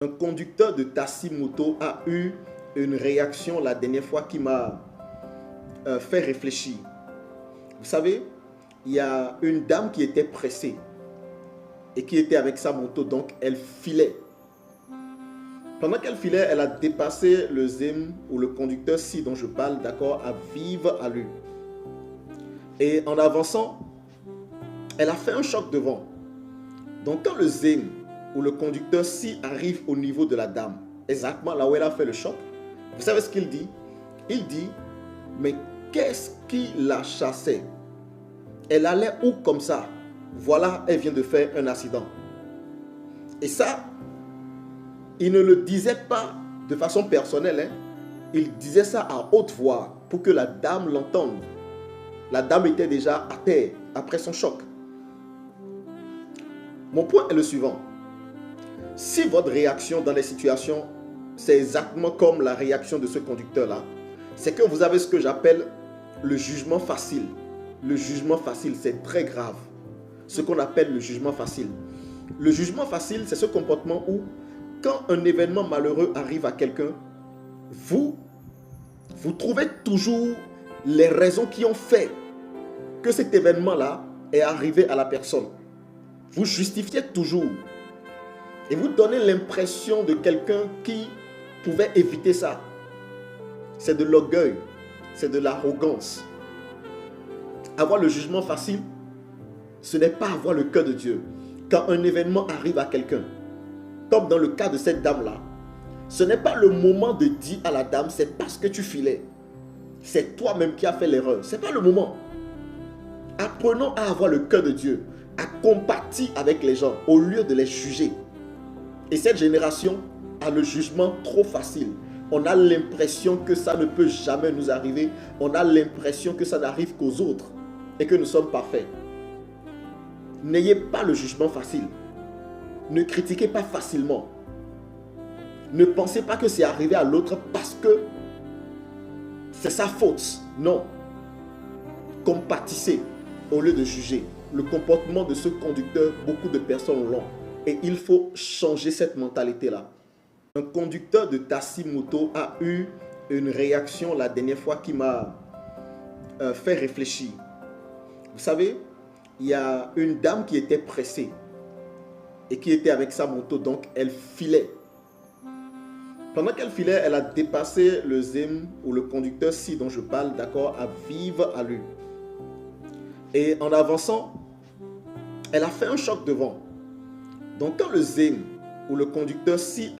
Un conducteur de taxi moto a eu une réaction la dernière fois qui m'a fait réfléchir. Vous savez, il y a une dame qui était pressée et qui était avec sa moto, donc elle filait. Pendant qu'elle filait, elle a dépassé le zème ou le conducteur-ci dont je parle, d'accord, à vive allure. Et en avançant, elle a fait un choc devant. Donc quand le zème ou le conducteur-ci arrive au niveau de la dame, exactement là où elle a fait le choc, vous savez ce qu'il dit? Il dit, mais qu'est-ce qui la chassait? Elle allait où comme ça? Voilà, elle vient de faire un accident. Et ça, il ne le disait pas de façon personnelle, hein. Il disait ça à haute voix pour que la dame l'entende. La dame était déjà à terre après son choc. Mon point est le suivant. Si votre réaction dans les situations, c'est exactement comme la réaction de ce conducteur-là, c'est que vous avez ce que j'appelle le jugement facile. Le jugement facile, c'est très grave. Ce qu'on appelle le jugement facile. Le jugement facile, c'est ce comportement où, quand un événement malheureux arrive à quelqu'un, vous trouvez toujours les raisons qui ont fait que cet événement-là est arrivé à la personne. Vous justifiez toujours. Et vous donnez l'impression de quelqu'un qui pouvait éviter ça. C'est de l'orgueil, c'est de l'arrogance. Avoir le jugement facile, ce n'est pas avoir le cœur de Dieu. Quand un événement arrive à quelqu'un, comme dans le cas de cette dame-là, ce n'est pas le moment de dire à la dame, c'est parce que tu filais. C'est toi-même qui as fait l'erreur. Ce n'est pas le moment. Apprenons à avoir le cœur de Dieu, à compatir avec les gens au lieu de les juger. Et cette génération a le jugement trop facile. On a l'impression que ça ne peut jamais nous arriver. On a l'impression que ça n'arrive qu'aux autres et que nous sommes parfaits. N'ayez pas le jugement facile. Ne critiquez pas facilement. Ne pensez pas que c'est arrivé à l'autre parce que c'est sa faute. Non. Compatissez au lieu de juger. Le comportement de ce conducteur, beaucoup de personnes l'ont. Et il faut changer cette mentalité-là. Un conducteur de taxi moto a eu une réaction la dernière fois qui m'a fait réfléchir. Vous savez, il y a une dame qui était pressée et qui était avec sa moto, donc elle filait. Pendant qu'elle filait, elle a dépassé le zème ou le conducteur-ci dont je parle, d'accord, à vive allure. Et en avançant, elle a fait un choc devant. Donc quand le zème ou le conducteur-ci